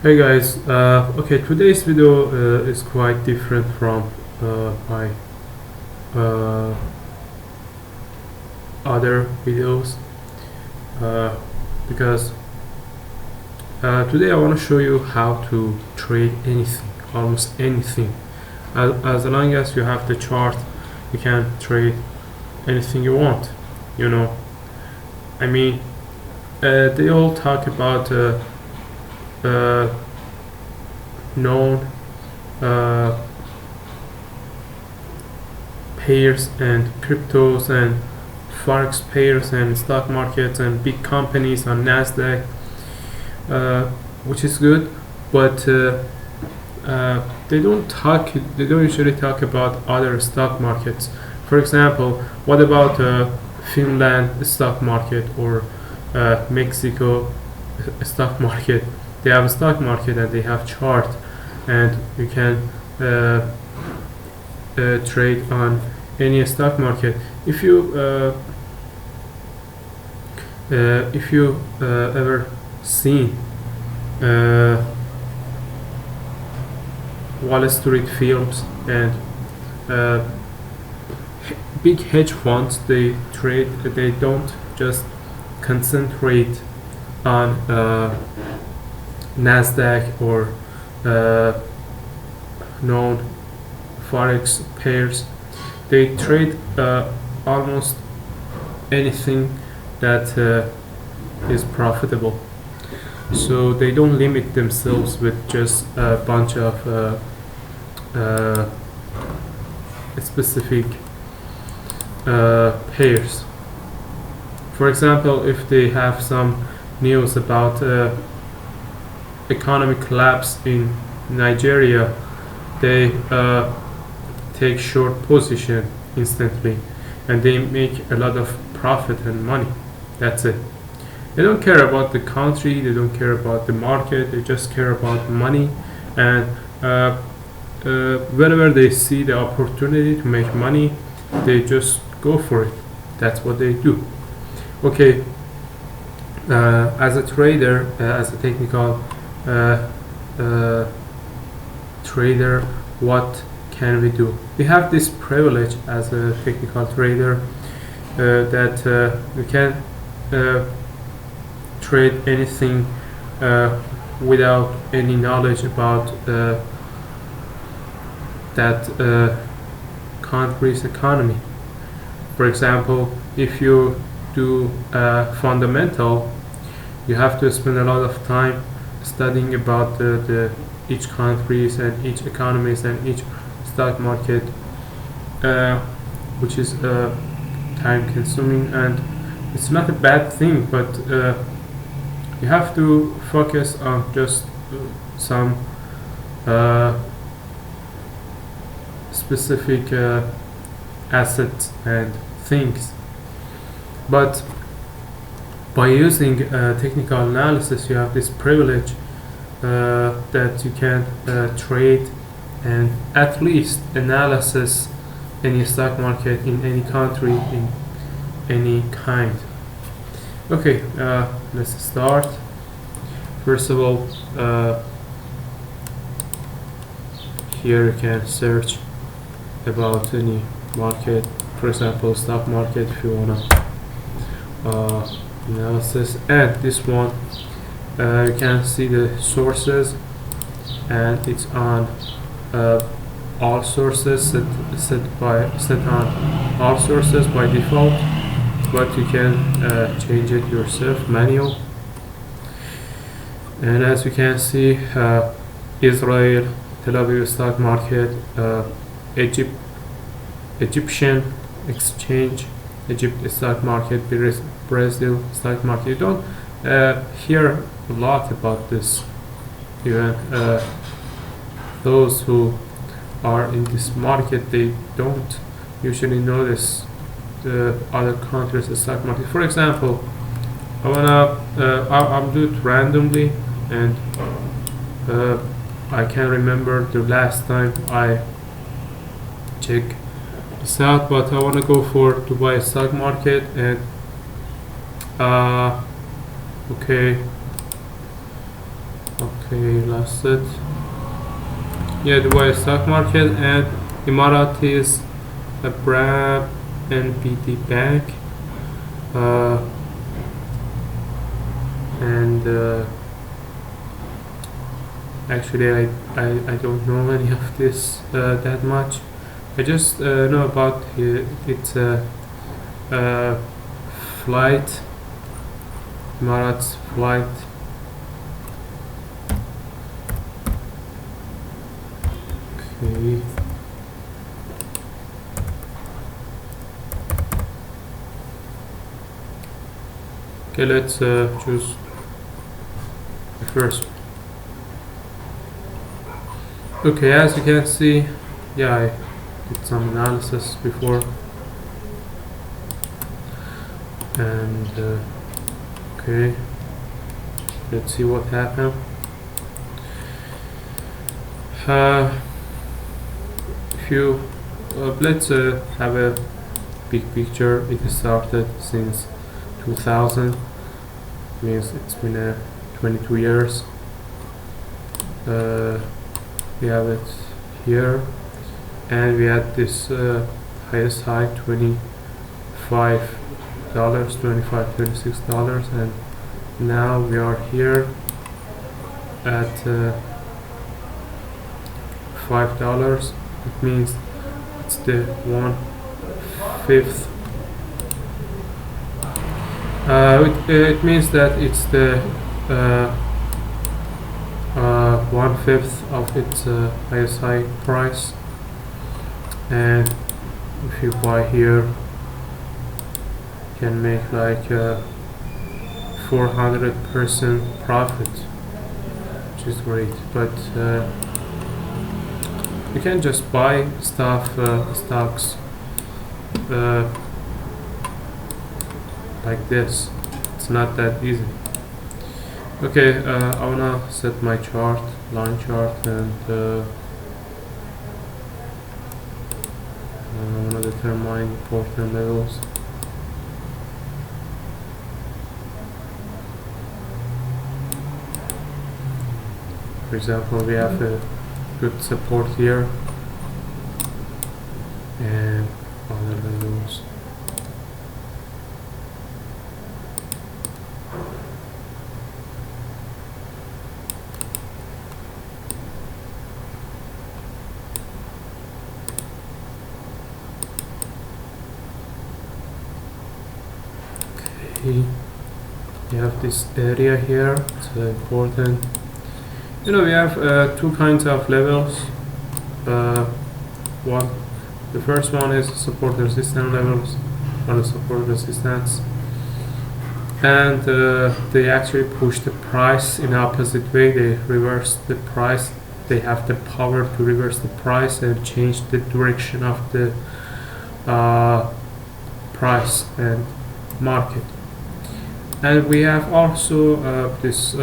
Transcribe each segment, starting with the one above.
Hey guys, okay, today's video is quite different from my uh, other videos uh, because today I want to show you how to trade anything, almost anything. As long as you have the chart, you can trade anything you want. You know, I mean, they all talk about uh, known uh, pairs and cryptos and forex pairs and stock markets and big companies on Nasdaq, uh, which is good, but they don't talk. They don't usually talk about other stock markets. For example, what about Finland stock market or Mexico stock market? They have a stock market and they have chart, and you can trade on any stock market. If you ever seen uh, Wall Street films and uh, big hedge funds, they don't just concentrate on Nasdaq or known forex pairs. They trade almost anything that is profitable, so they don't limit themselves with just a bunch of uh, specific pairs. For example, if they have some news about economic collapse in Nigeria, they take short position instantly and they make a lot of profit and money. That's it. They don't care about the country, they don't care about the market, they just care about money. And whenever they see the opportunity to make money, they just go for it. That's what they do. Okay, as a trader, as a technical trader, what can we do? We have this privilege as a technical trader that we can trade anything without any knowledge about that country's economy. For example, if you do fundamental, you have to spend a lot of time studying about the each countries and each economies and each stock market, which is time consuming, and it's not a bad thing, but you have to focus on just some specific assets and things. But by using technical analysis, you have this privilege that you can trade and at least analysis any stock market in any country, in any kind. Okay, let's start. First of all, here you can search about any market, for example stock market, if you wanna analysis. And this one, you can see the sources, and it's on all sources, set on all sources by default, but you can change it yourself, manual. And as you can see, Israel, Tel Aviv stock market, Egyptian exchange, Egypt stock market, Brazil stock market. You don't hear a lot about this. Even those who are in this market, they don't usually notice the other countries' stock market. For example, I'll do it randomly, and I can remember the last time I checked this out, but I want to go for Dubai stock market. And okay, Okay, lost it. Yeah, Dubai stock market and Emiratis, Abrab, NBD Bank, and actually I don't know any of this that much. I just know about its flight, Emirates flight. Okay. Okay, let's choose the first. Okay, as you can see, yeah, I did some analysis before, and okay, let's see what happened. If you let's have a big picture. It started since 2000, means it's been 22 years. We have it here, and we had this highest high, $25, $26, and now we are here at $5. It means it's the 1/5. It means that it's the 1/5 of its highest high price, and if you buy here, you can make like 400% profit, which is great. But you can just buy stocks like this. It's not that easy. Okay, I wanna set my chart, line chart, and I wanna determine important levels. For example, we have a good support here and other levels. Okay, you have this area here. It's important. You know, we have two kinds of levels. The first one is support resistance levels, or support resistance, and they actually push the price in the opposite way. They reverse the price. They have the power to reverse the price and change the direction of the price and market. And we have also this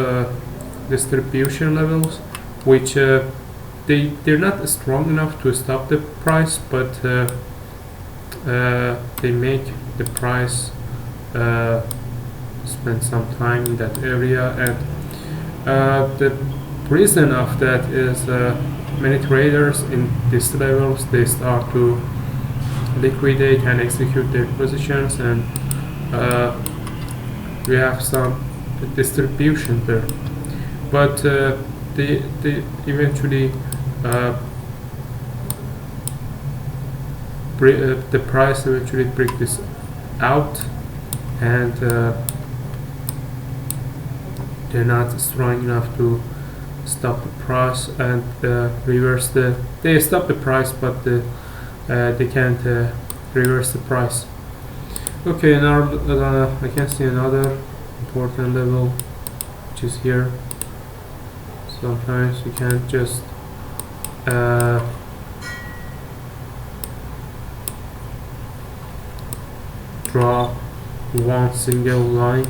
distribution levels, which they're not strong enough to stop the price, but they make the price spend some time in that area. And the reason of that is many traders in these levels, they start to liquidate and execute their positions, and we have some distribution there. But they eventually the price eventually break this out, and they're not strong enough to stop the price and reverse they stop the price, but they can't reverse the price. Okay, now I can see another important level, which is here. Sometimes you can't just draw one single line.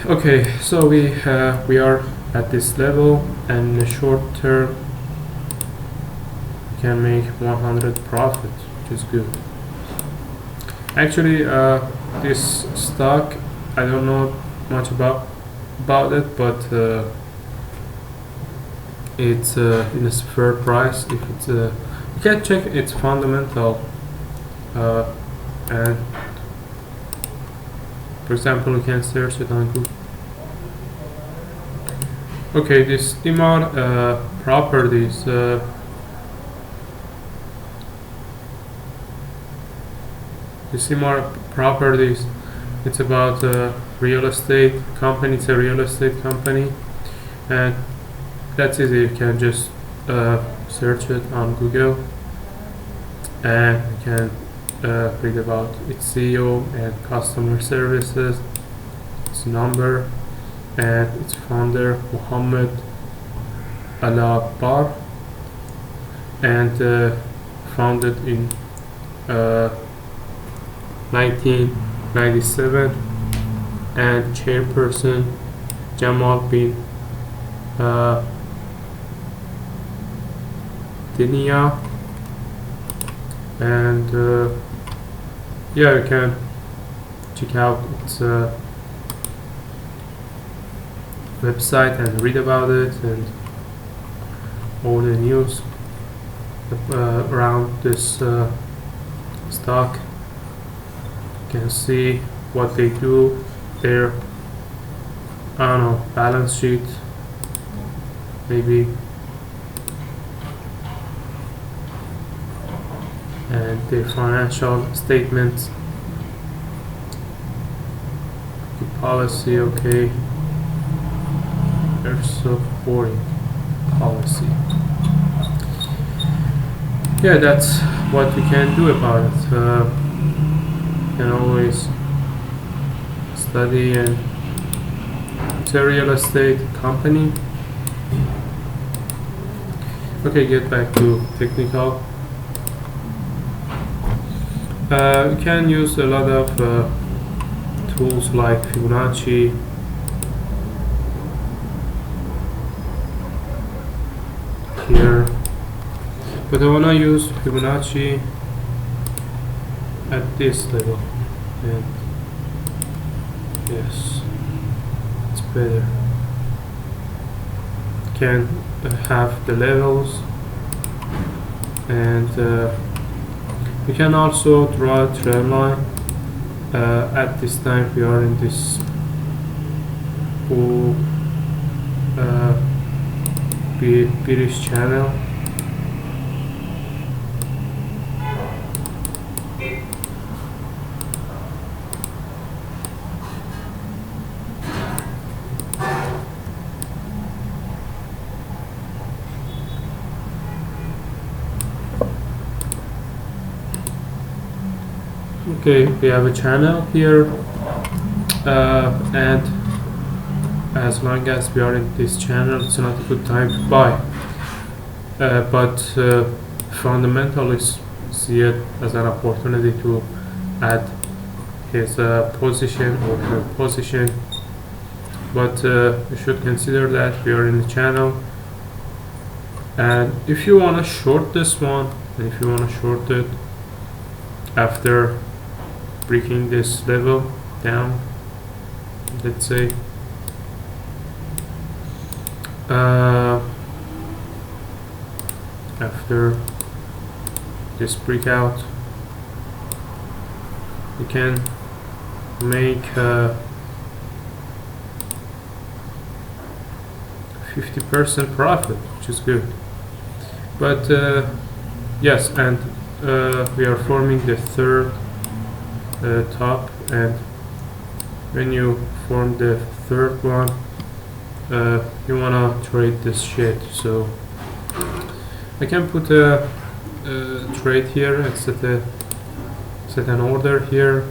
Okay, so we are at this level, and in the short term we can make 100 profit, which is good. Actually, this stock I don't know much about, about it, but it's in a fair price. If it's you can check its fundamental, and for example you can search it on Google. Okay, this Emaar properties, it's about real estate company. It's a real estate company, and that's easy. You can just search it on Google, and you can read about its CEO and customer services, its number, and its founder Mohammed Alabar, and founded in 1997, and chairperson Jamal bin Dinia, and yeah, you can check out its website and read about it and all the news around this stock. You can see what they do, their balance sheet, maybe, and their financial statements, the policy. Okay, they're so boring. Policy. Yeah, that's what we can do about it. You can always study, and it's a real estate company. Okay, get back to technical. You can use a lot of tools like Fibonacci, here, but I wanna use Fibonacci at this level, and yes, it's better. Can have the levels, and you can also draw a trend line. At this time we are in this bull bearish channel. Okay, we have a channel here, and as long as we are in this channel, it's not a good time to buy, but fundamentalists see it as an opportunity to add his position or her position, but you should consider that we are in the channel. And if you want to short this one, and if you want to short it after breaking this level down, let's say after this breakout, you can make 50% profit, which is good. But yes, and we are forming the third top, and when you form the third one, you wanna trade this shit. So I can put a trade here and set an order here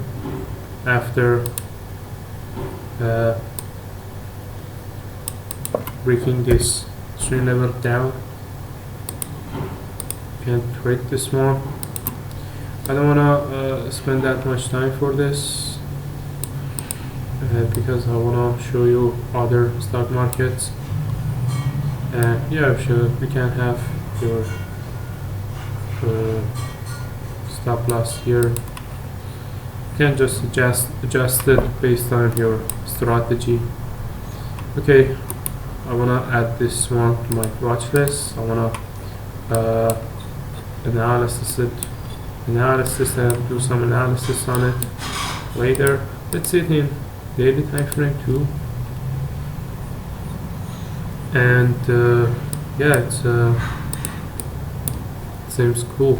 after breaking this swing level down. Can trade this one. I don't wanna spend that much time for this because I wanna show you other stock markets. And yeah, sure, you can have your stop loss here. You can just adjust it based on your strategy. Okay, I wanna add this one to my watch list. I wanna uh, analysis and do some analysis on it later. Let's see it in daily time frame too. And yeah, it's seems cool.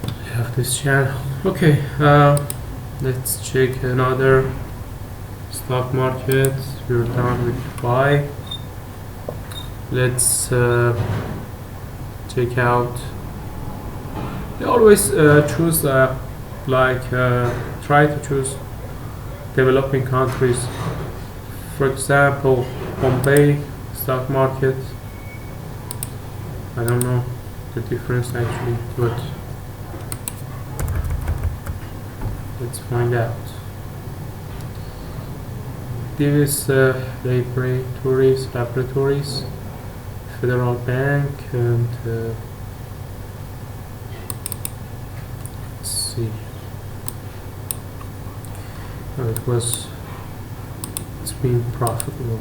I have this channel. Okay, let's check another stock market. We're done with Dubai. Let's check out. They always choose try to choose developing countries. For example, Bombay stock market. I don't know the difference actually, but let's find out. This laboratories, Federal Bank, and let's see. Oh, it's been profitable,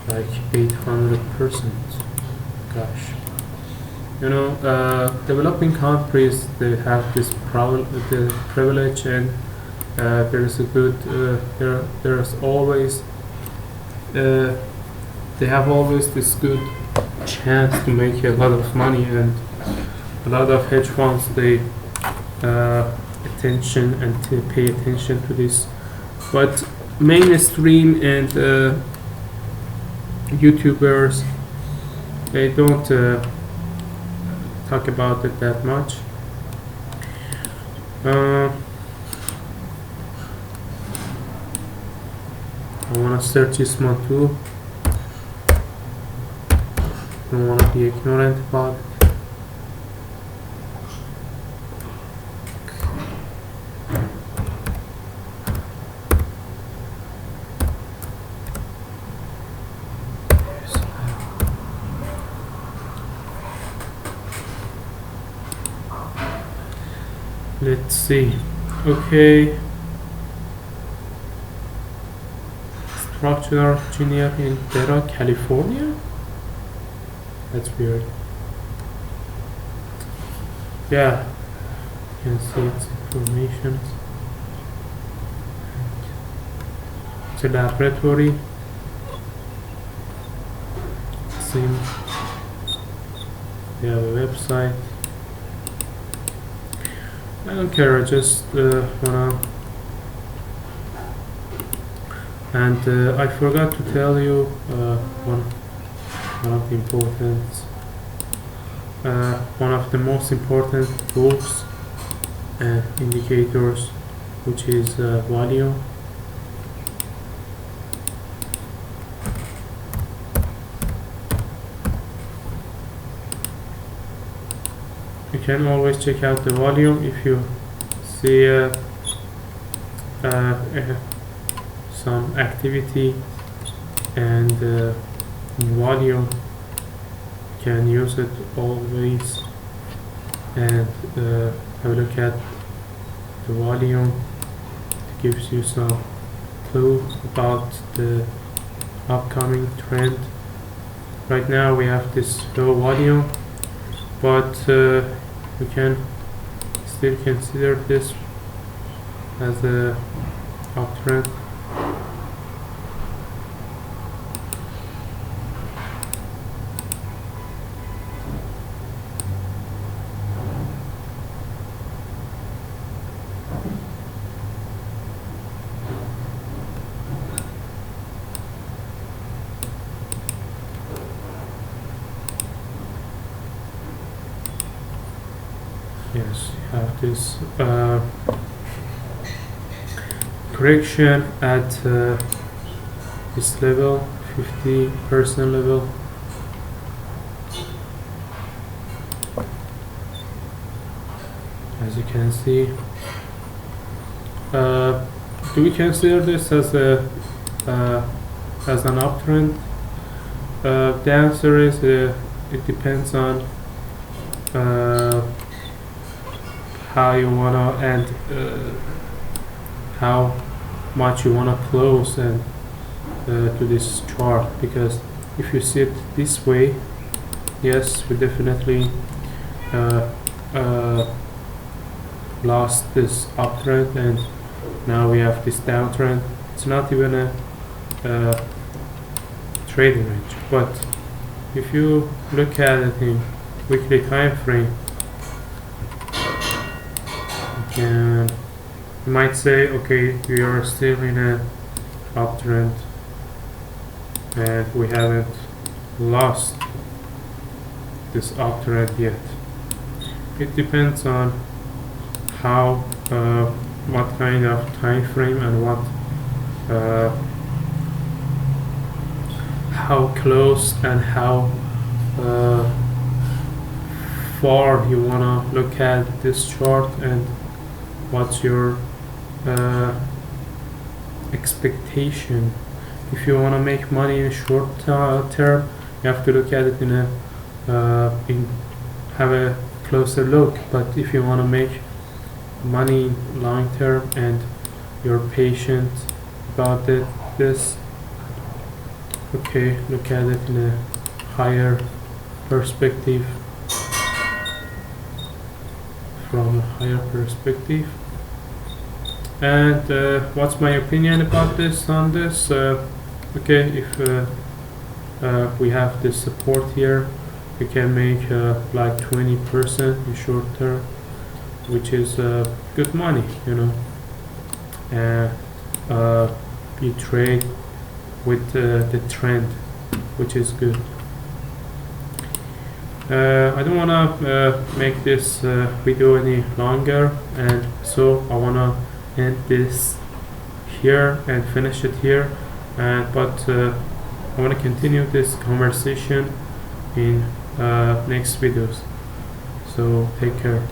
like 800%. Gosh. You know, developing countries, they have this the privilege, and there is a good there's always they have always this good chance to make a lot of money, and a lot of hedge funds, they attention and to pay attention to this, but mainstream and YouTubers, they don't talk about it that much. I wanna search this one too. Don't wanna be ignorant about it. Let's see. Okay. Structural engineer in Terra, California? That's weird. Yeah. You can see its information. It's a laboratory. Same. They have a website. I don't care, I just wanna. And I forgot to tell you one of the important, one of the most important tools and indicators, which is volume. You can always check out the volume if you see some activity and volume. You can use it always and have a look at the volume. It gives you some clue about the upcoming trend. Right now we have this low volume, but we can still consider this as a uptrend. Yes, you have this correction at this level, 50% level. As you can see, do we consider this as a as an uptrend? The answer is it depends on how you wanna and how much you wanna close and to this chart, because if you see it this way, yes, we definitely lost this uptrend and now we have this downtrend. It's not even a trading range, but if you look at it in weekly time frame, you might say, okay, we are still in a uptrend and we haven't lost this uptrend yet. It depends on how what kind of time frame and what how close and how far you wanna look at this chart and what's your expectation. If you wanna make money in short term, you have to look at it in a have a closer look. But if you wanna make money long term and you're patient about this, okay, look at it in a higher perspective, from a higher perspective. And what's my opinion about this on this? Okay, if we have this support here, we can make like 20% in short term, which is good money, you know. And you trade with the trend, which is good. I don't wanna make this video any longer, and so I wanna end this here and finish it here. But I wanna continue this conversation in next videos. So take care.